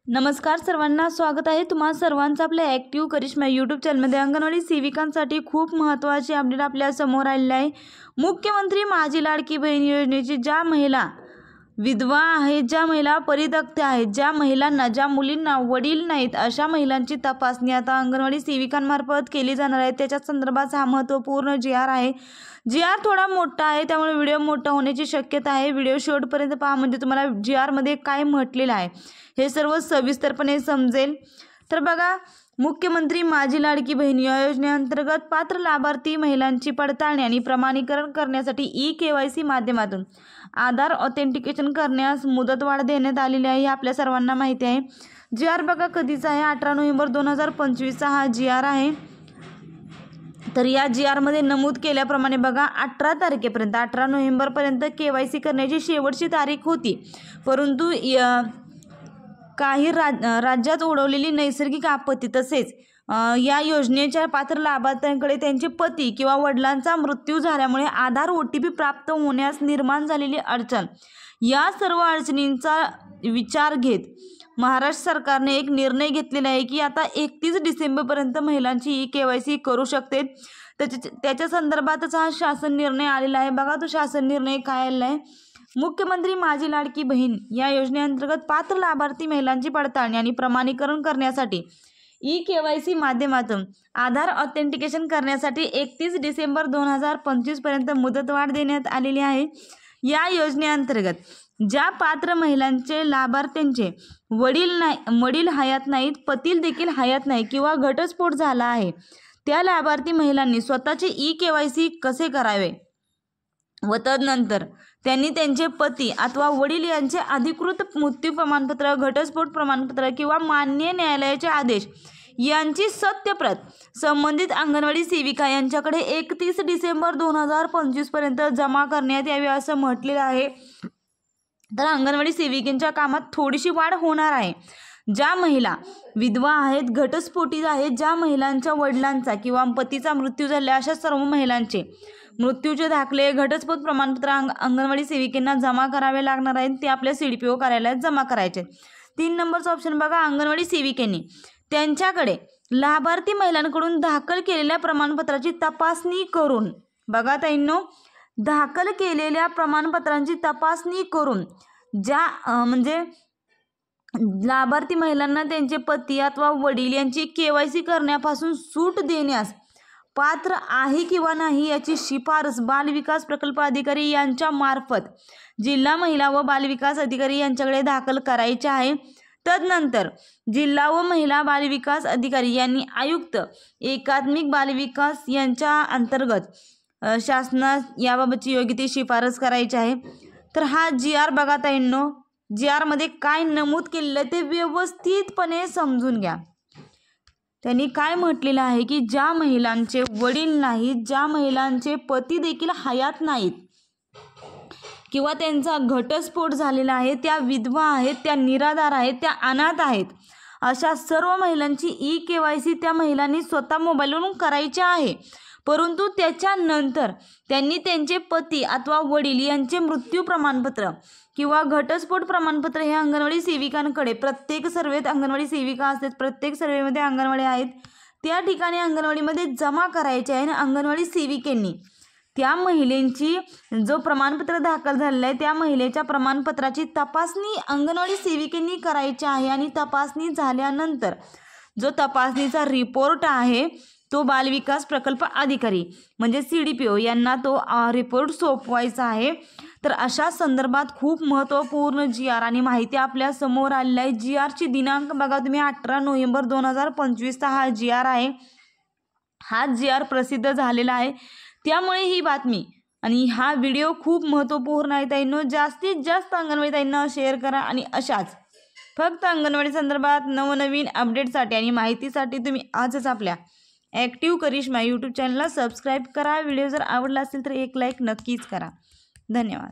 नमस्कार सर्वांना, स्वागत आहे तुम्हा सर्वांचं आपल्या ॲक्टिव्ह करिश्मा यूट्यूब चॅनलमध्ये। अंगणवाडी सेविकांसाठी खूप महत्त्वाची अपडेट आपल्या समोर आलेली आहे। मुख्यमंत्री माझी लाडकी बहीण योजनेची ज्या महिला विधवा आहेत, ज्या महिला परित्यक्त आहेत, ज्या महिलांना, ज्या मुलींना वडील नाहीत, अशा महिलांची तपासणी आता अंगणवाडी सेविकांमार्फत केली जाणार आहे। त्याच्या संदर्भात हा महत्त्वपूर्ण जी.आर आहे। जी.आर थोडा मोठा आहे, त्यामुळे व्हिडिओ मोठा होण्याची शक्यता आहे। व्हिडिओ शेवटपर्यंत पहा, म्हणजे तुम्हाला जी.आरमध्ये काय म्हटलेलं आहे हे सर्व सविस्तरपणे समजेल। तर बघा, मुख्यमंत्री माझी लाडकी बहीण या योजनेअंतर्गत पात्र लाभार्थी महिलांची पडताळणी आणि प्रमाणीकरण करण्यासाठी ई-KYC माध्यमातून आधार ऑथेंटिकेशन करण्यास मुदतवाढ देण्यात आलेली आहे, हे आपल्या सर्वांना माहिती आहे। जी.आर बघा कधीचा आहे, 18 नोव्हेंबर 2025 हा जी.आर आहे। तर या जी.आरमध्ये नमूद केल्याप्रमाणे बघा 18 तारखेपर्यंत 18 नोव्हेंबरपर्यंत KYC करण्याची शेवटची तारीख होती, परंतु काही राज्यात ओढवलेली नैसर्गिक आपत्ती तसेच या योजनेच्या पात्र लाभार्थ्यांकडे त्यांचे पती किंवा वडिलांचा मृत्यू झाल्यामुळे आधार OTP प्राप्त होण्यास निर्माण झालेली अडचण, या सर्व अडचणींचा विचार घेत महाराष्ट्र सरकारने एक निर्णय घेतलेला आहे की आता 31 डिसेंबरपर्यंत महिलांची ई-KYC करू शकते। त्याच्या संदर्भातच हा शासन निर्णय आलेला आहे। बघा तो शासन निर्णय काय आलेला आहे। मुख्यमंत्री माझी लाडकी बहीण या योजनेअंतर्गत पात्र लाभार्थी महिलांची पडताळणी आणि प्रमाणीकरण करण्यासाठी ई-KYC माध्यमातून आधार ऑथेंटिकेशन करण्यासाठी 31 डिसेंबर 2025 पर्यंत मुदतवाढ देण्यात आलेली आहे। या योजनेअंतर्गत ज्या पात्र महिलांचे लाभार्थ्यांचे वडील हयात नाहीत, पती देखील हयात नाही किंवा घटस्फोट झाला आहे, त्या लाभार्थी महिलांनी स्वतःचे ई-KYC कसे करावे व तदनंतर त्यांनी त्यांचे पती अथवा वडील यांचे अधिकृत मृत्यू प्रमाणपत्र, घटस्फोट प्रमाणपत्र किंवा मान्य न्यायालयाचे आदेश यांची सत्यप्रत संबंधित अंगणवाडी सेविका यांच्याकडे 31 डिसेंबर 2025 पर्यंत जमा करण्यात यावी असं म्हटलेलं आहे। तर अंगणवाडी सेविकांच्या कामात थोडीशी वाढ होणार आहे। ज्या महिला विधवा आहेत, घटस्फोटी आहेत, ज्या महिलांच्या वडिलांचा किंवा पतीचा मृत्यू झाला, अशा सर्व महिलांचे मृत्यूचे दाखले, घटस्फोट प्रमाणपत्र अंगणवाडी सेविकांना जमा करावे लागणार आहेत। ते आपल्या CDPO कार्यालयात जमा करायचे। 3 नंबरचा ऑप्शन बघा, अंगणवाडी सेविकांनी त्यांच्याकडे लाभार्थी महिलांकडून दाखल केलेल्या प्रमाणपत्राची तपासणी करून, बघा ताईंनो, दाखल केलेल्या प्रमाणपत्रांची तपासणी करून ज्या म्हणजे लाभार्थी महिलांना त्यांचे पती अथवा वडील यांची KYC करण्यापासून सूट देण्यास पात्र आहे किंवा नाही याची शिफारस बालविकास प्रकल्प अधिकारी यांच्या मार्फत जिल्हा महिला व बालविकास अधिकारी यांच्याकडे दाखल करायचे आहे। तदनंतर जिल्हा व महिला बालविकास अधिकारी यांनी आयुक्त एकात्मिक बालविकास यांच्या अंतर्गत शासनास याबाबतची योग्य ती शिफारस करायची आहे। तर हा जी.आर बघा ताईंनो, जी.आरमध्ये काय नमूद केलेलं आहे ते व्यवस्थितपणे समजून घ्या। त्यांनी काय म्हटलेलं आहे की ज्या महिलांचे वडील नाहीत, ज्या महिलांचे पती देखील हयात नाहीत किंवा त्यांचा घटस्फोट झालेला आहे, त्या विधवा आहेत, त्या निराधार आहेत, त्या अनाथ आहेत, अशा सर्व महिलांची ई-KYC त्या महिलांनी स्वतः मोबाईलवरून करायची आहे। परंतु त्याच्यानंतर त्यांनी त्यांचे पती अथवा वडील यांचे मृत्यू प्रमाणपत्र किंवा घटस्फोट प्रमाणपत्र हे अंगणवाडी सेविकांकडे, प्रत्येक सर्वेत अंगणवाडी सेविका असतात, प्रत्येक सर्वेमध्ये अंगणवाडी आहेत, त्या ठिकाणी अंगणवाडीमध्ये जमा करायचे आहे। आणि अंगणवाडी सेविकांनी त्या महिलेची जो प्रमाणपत्र दाखल झालेलं आहे त्या महिलेच्या प्रमाणपत्राची तपासणी अंगणवाडी सेविकांनी करायची आहे। आणि तपासणी झाल्यानंतर जो तपासणीचा रिपोर्ट आहे तो बालविकास प्रकल्प अधिकारी म्हणजे CDPO यांना तो रिपोर्ट सोपवायचा आहे। तर अशा संदर्भात खूप महत्त्वपूर्ण जी.आर आणि माहिती आपल्या समोर आलेली आहे। जी.आरची दिनांक बघा तुम्ही, 18 नोव्हेंबर 2025 हा जी.आर आहे। हा जी.आर प्रसिद्ध झालेला आहे, त्यामुळे ही बातमी आणि हा व्हिडिओ खूप महत्त्वपूर्ण आहे ताईंनो। जास्तीत जास्त अंगणवाडी ताईंना शेअर करा आणि अशाच फक्त अंगणवाडी संदर्भात नवनवीन अपडेटसाठी आणि माहितीसाठी तुम्ही आजच आपल्या ॲक्टिव्ह करिश्मा यूट्यूब चॅनलला सबस्क्राईब करा। व्हिडिओ जर आवडला असेल तर एक लाईक नक्कीच करा। धन्यवाद।